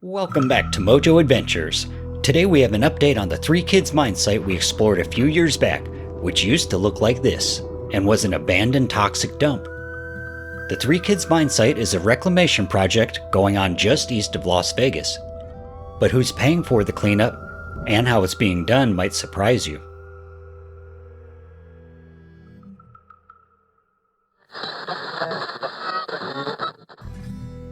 Welcome back to Mojo Adventures. Today we have an update on the Three Kids mine site we explored a few years back, which used to look like this, and was an abandoned toxic dump. The Three Kids mine site is a reclamation project going on just east of Las Vegas. But who's paying for the cleanup, and how it's being done might surprise you.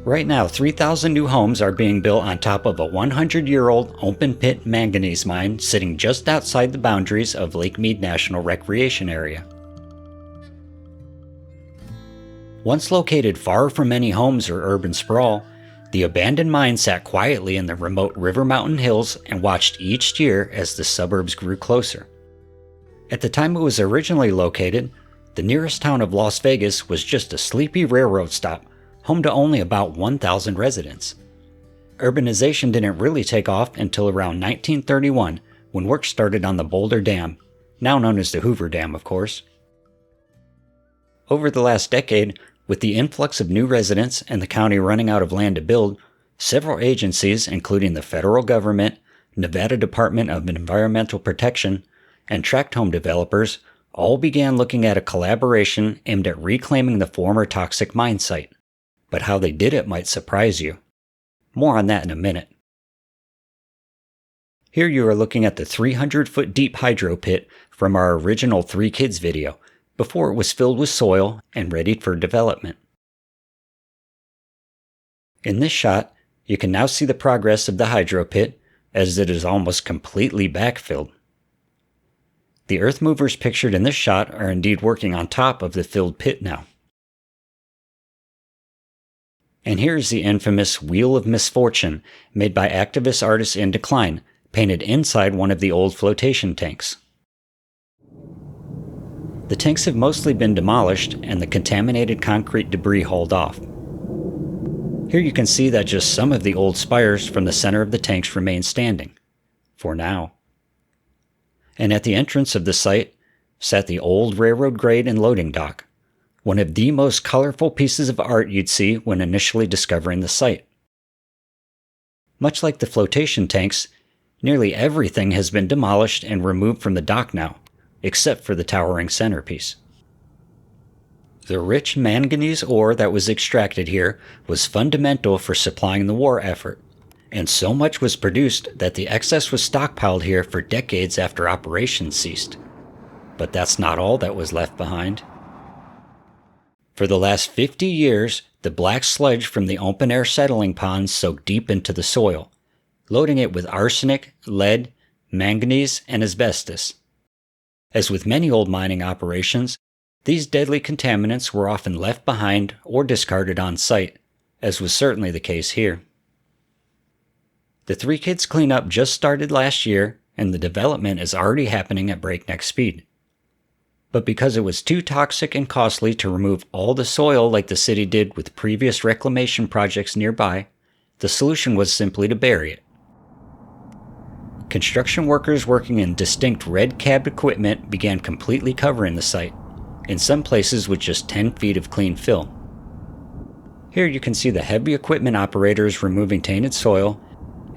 Right now, 3,000 new homes are being built on top of a 100-year-old open-pit manganese mine sitting just outside the boundaries of Lake Mead National Recreation Area. Once located far from any homes or urban sprawl, the abandoned mine sat quietly in the remote River Mountain Hills and watched each year as the suburbs grew closer. At the time it was originally located, the nearest town of Las Vegas was just a sleepy railroad stop, home to only about 1,000 residents. Urbanization didn't really take off until around 1931, when work started on the Boulder Dam, now known as the Hoover Dam, of course. Over the last decade, with the influx of new residents and the county running out of land to build, several agencies, including the federal government, Nevada Department of Environmental Protection, and tract home developers, all began looking at a collaboration aimed at reclaiming the former toxic mine site. But how they did it might surprise you. More on that in a minute. Here you are looking at the 300-foot deep hydro pit from our original Three Kids video, before it was filled with soil and ready for development. In this shot, you can now see the progress of the hydro pit, as it is almost completely backfilled. The earth movers pictured in this shot are indeed working on top of the filled pit now. And here's the infamous Wheel of Misfortune, made by activist artists in decline, painted inside one of the old flotation tanks. The tanks have mostly been demolished and the contaminated concrete debris hauled off. Here you can see that just some of the old spires from the center of the tanks remain standing, for now. And at the entrance of the site sat the old railroad grade and loading dock, one of the most colorful pieces of art you'd see when initially discovering the site. Much like the flotation tanks, nearly everything has been demolished and removed from the dock now, except for the towering centerpiece. The rich manganese ore that was extracted here was fundamental for supplying the war effort, and so much was produced that the excess was stockpiled here for decades after operations ceased. But that's not all that was left behind. For the last 50 years, the black sludge from the open-air settling ponds soaked deep into the soil, loading it with arsenic, lead, manganese, and asbestos. As with many old mining operations, these deadly contaminants were often left behind or discarded on site, as was certainly the case here. The Three Kids cleanup just started last year, and the development is already happening at breakneck speed. But because it was too toxic and costly to remove all the soil like the city did with previous reclamation projects nearby, the solution was simply to bury it. Construction workers working in distinct red cab equipment began completely covering the site, in some places with just 10 feet of clean fill. Here you can see the heavy equipment operators removing tainted soil,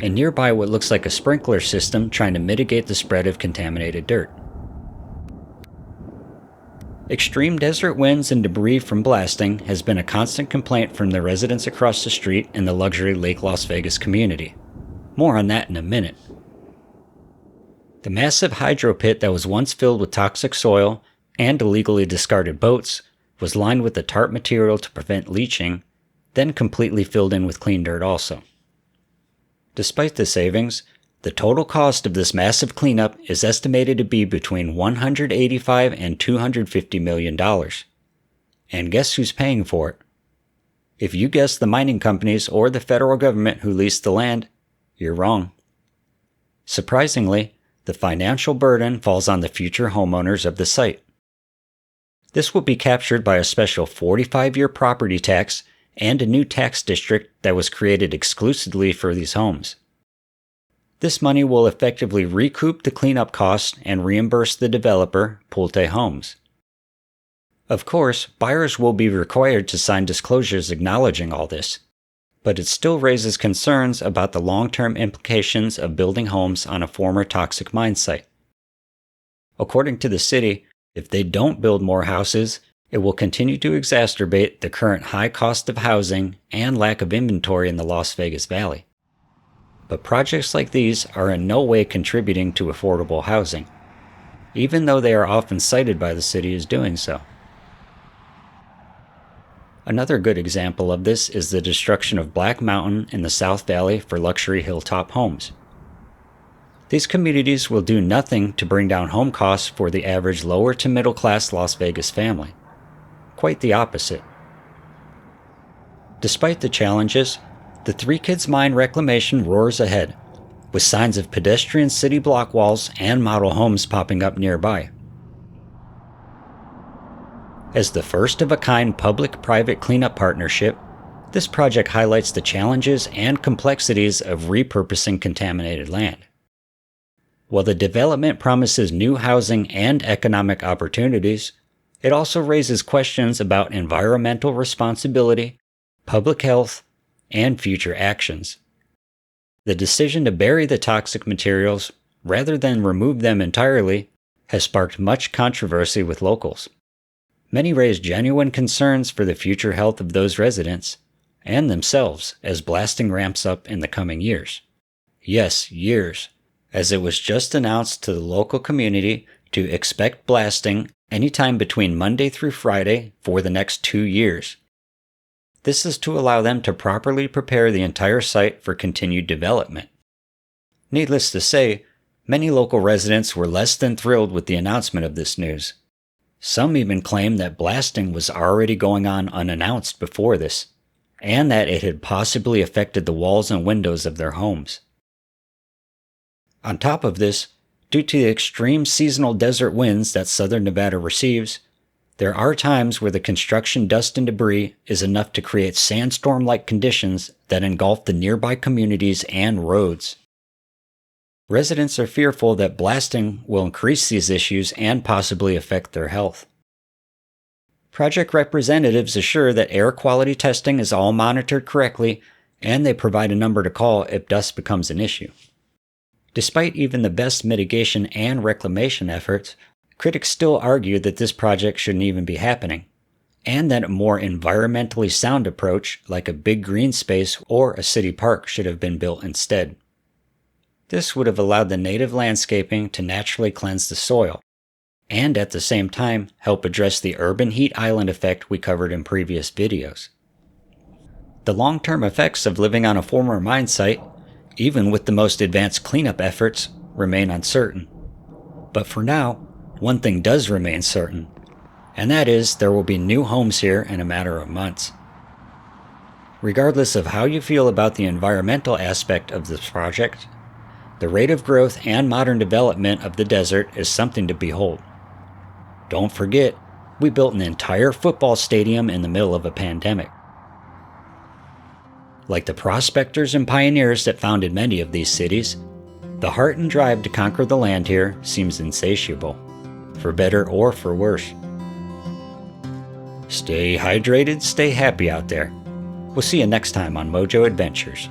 and nearby what looks like a sprinkler system trying to mitigate the spread of contaminated dirt. Extreme desert winds and debris from blasting has been a constant complaint from the residents across the street in the luxury Lake Las Vegas community. More on that in a minute. The massive hydro pit that was once filled with toxic soil and illegally discarded boats was lined with a tarp material to prevent leaching, then completely filled in with clean dirt also. Despite the savings, the total cost of this massive cleanup is estimated to be between $185 and $250 million. And guess who's paying for it? If you guessed the mining companies or the federal government who leased the land, you're wrong. Surprisingly, the financial burden falls on the future homeowners of the site. This will be captured by a special 45-year property tax and a new tax district that was created exclusively for these homes. This money will effectively recoup the cleanup costs and reimburse the developer, Pulte Homes. Of course, buyers will be required to sign disclosures acknowledging all this. but it still raises concerns about the long-term implications of building homes on a former toxic mine site. According to the city, if they don't build more houses, it will continue to exacerbate the current high cost of housing and lack of inventory in the Las Vegas Valley. But projects like these are in no way contributing to affordable housing, even though they are often cited by the city as doing so. Another good example of this is the destruction of Black Mountain in the South Valley for luxury hilltop homes. These communities will do nothing to bring down home costs for the average lower to middle class Las Vegas family. Quite the opposite. Despite the challenges, the Three Kids Mine reclamation roars ahead, with signs of pedestrian city block walls and model homes popping up nearby. As the first of a kind public-private cleanup partnership, this project highlights the challenges and complexities of repurposing contaminated land. While the development promises new housing and economic opportunities, it also raises questions about environmental responsibility, public health, and future actions. The decision to bury the toxic materials, rather than remove them entirely, has sparked much controversy with locals. Many raise genuine concerns for the future health of those residents and themselves as blasting ramps up in the coming years. Yes, years, as it was just announced to the local community to expect blasting anytime between Monday through Friday for the next 2 years. This is to allow them to properly prepare the entire site for continued development. Needless to say, many local residents were less than thrilled with the announcement of this news. Some even claim that blasting was already going on unannounced before this, and that it had possibly affected the walls and windows of their homes. On top of this, due to the extreme seasonal desert winds that southern Nevada receives, there are times where the construction dust and debris is enough to create sandstorm-like conditions that engulf the nearby communities and roads. Residents are fearful that blasting will increase these issues and possibly affect their health. Project representatives assure that air quality testing is all monitored correctly, and they provide a number to call if dust becomes an issue. Despite even the best mitigation and reclamation efforts, critics still argue that this project shouldn't even be happening, and that a more environmentally sound approach like a big green space or a city park should have been built instead. This would have allowed the native landscaping to naturally cleanse the soil, and at the same time help address the urban heat island effect we covered in previous videos. The long-term effects of living on a former mine site, even with the most advanced cleanup efforts, remain uncertain. But for now, one thing does remain certain, and that is there will be new homes here in a matter of months. Regardless of how you feel about the environmental aspect of this project, the rate of growth and modern development of the desert is something to behold. Don't forget, we built an entire football stadium in the middle of a pandemic. Like the prospectors and pioneers that founded many of these cities, the heart and drive to conquer the land here seems insatiable, for better or for worse. Stay hydrated, stay happy out there. We'll see you next time on Mojo Adventures.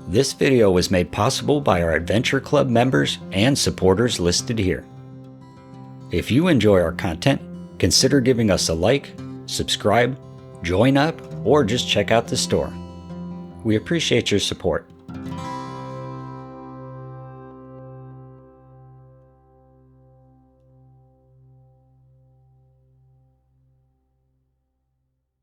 This video was made possible by our Adventure Club members and supporters listed here. If you enjoy our content, consider giving us a like, subscribe, join up, or just check out the store. We appreciate your support.